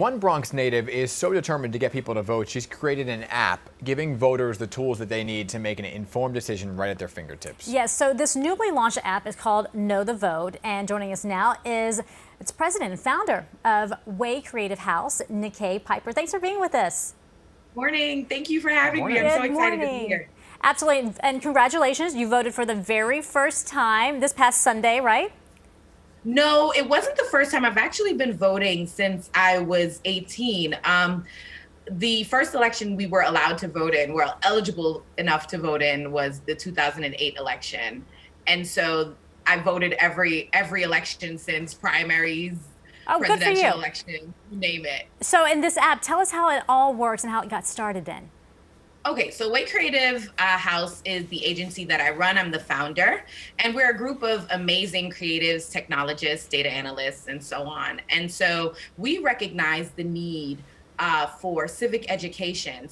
One Bronx native is so determined to get people to vote, she's created an app giving voters the tools that they need to make an informed decision right at their fingertips. Yes, so this newly launched app is called Know the Vote, and joining us now is its president and founder of Way Creative House, Nickay Piper. Thanks for being with us. Morning. Thank you for having me. I'm so excited to be here. Absolutely, and congratulations. You voted for the very first time this past Sunday, right? No, it wasn't the first time. I've actually been voting since I was 18. The first election we were allowed to vote in, we're eligible enough to vote in, was the 2008 election. And so I voted every election since, primaries, presidential election, you name it. So in this app, tell us how it all works and how it got started then. Okay, so Way Creative House is the agency that I run. I'm the founder, and we're a group of amazing creatives, technologists, data analysts, and so on. And so we recognize the need for civic education.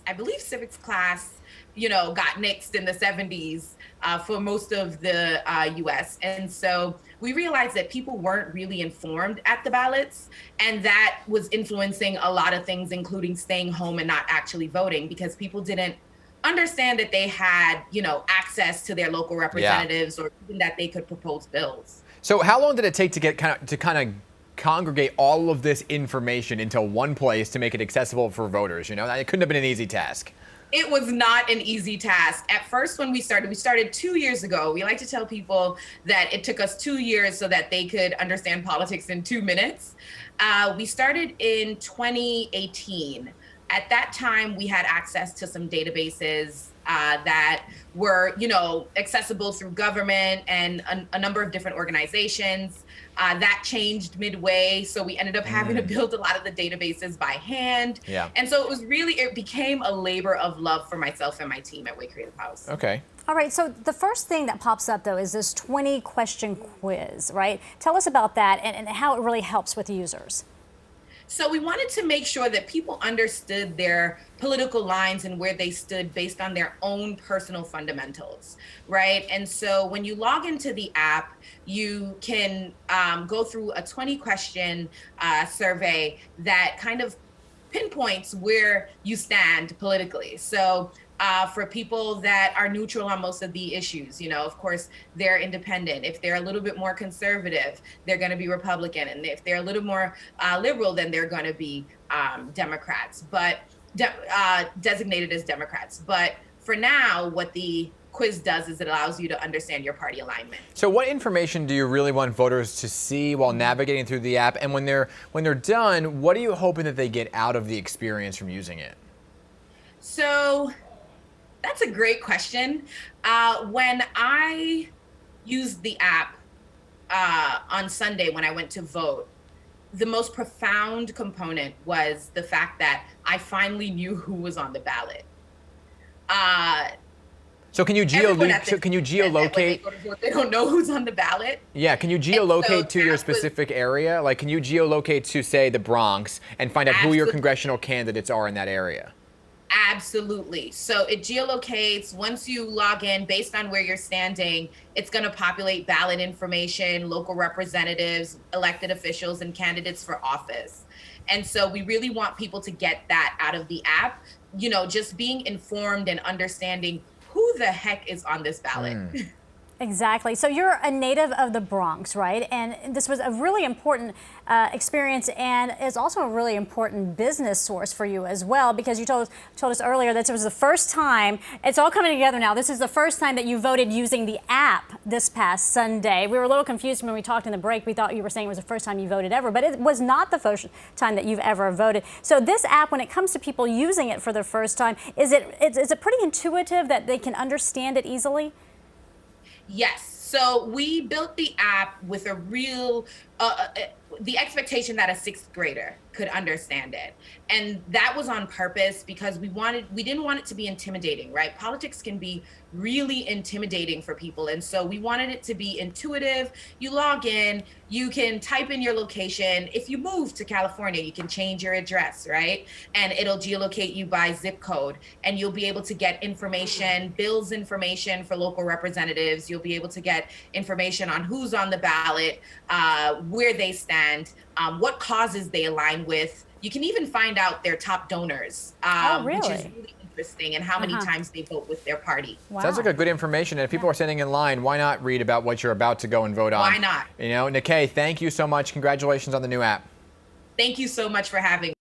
I believe civics class, got nixed in the 70s for most of the US. And so we realized that people weren't really informed at the ballots, and that was influencing a lot of things, including staying home and not actually voting, because people didn't understand that they had, access to their local representatives, or even that they could propose bills. So how long did it take to get kind of congregate all of this information into one place to make it accessible for voters? It couldn't have been an easy task. It was not an easy task. At first, when we started 2 years ago. We like to tell people that it took us 2 years so that they could understand politics in 2 minutes. We started in 2018. At that time, we had access to some databases that were, accessible through government and a number of different organizations. That changed midway, so we ended up having to build a lot of the databases by hand. Yeah. And so it became a labor of love for myself and my team at Way Creative House. Okay. All right, so the first thing that pops up, though, is this 20-question quiz, right? Tell us about that and how it really helps with users. So we wanted to make sure that people understood their political lines and where they stood based on their own personal fundamentals, right? And so when you log into the app, you can go through a 20-question survey that kind of pinpoints where you stand politically. So for people that are neutral on most of the issues, of course, they're independent. If they're a little bit more conservative, they're going to be Republican. And if they're a little more liberal, then they're going to be Democrats, but designated as Democrats. But for now, what the quiz does is it allows you to understand your party alignment. So what information do you really want voters to see while navigating through the app? And when they're done, what are you hoping that they get out of the experience from using it? So that's a great question. When I used the app on Sunday when I went to vote, the most profound component was the fact that I finally knew who was on the ballot. So can you geolocate? They don't know who's on the ballot. Yeah, can you geolocate to your specific area? Like, can you geolocate to, say, the Bronx and find out who your congressional candidates are in that area? Absolutely. So it geolocates. Once you log in, based on where you're standing, it's going to populate ballot information, local representatives, elected officials, and candidates for office. And so we really want people to get that out of the app, just being informed and understanding who the heck is on this ballot. Exactly. So you're a native of the Bronx, right? And this was a really important experience, and is also a really important business source for you as well, because you told us earlier that it was the first time, it's all coming together now, this is the first time that you voted using the app this past Sunday. We were a little confused when we talked in the break. We thought you were saying it was the first time you voted ever, but it was not the first time that you've ever voted. So this app, when it comes to people using it for the first time, is it pretty intuitive that they can understand it easily? Yes. So we built the app with a real, the expectation that a sixth grader could understand it. And that was on purpose because we didn't want it to be intimidating, right? Politics can be really intimidating for people. And so we wanted it to be intuitive. You log in, you can type in your location. If you move to California, you can change your address, right? And it'll geolocate you by zip code, and you'll be able to get information, bills information for local representatives. You'll be able to get information on who's on the ballot, where they stand, what causes they align with, You can even find out their top donors, really? which is really interesting, and how many times they vote with their party. Wow. Sounds like a good information. And if people are standing in line, why not read about what you're about to go and vote on? Why not? You know, Nickay, thank you so much. Congratulations on the new app. Thank you so much for having me.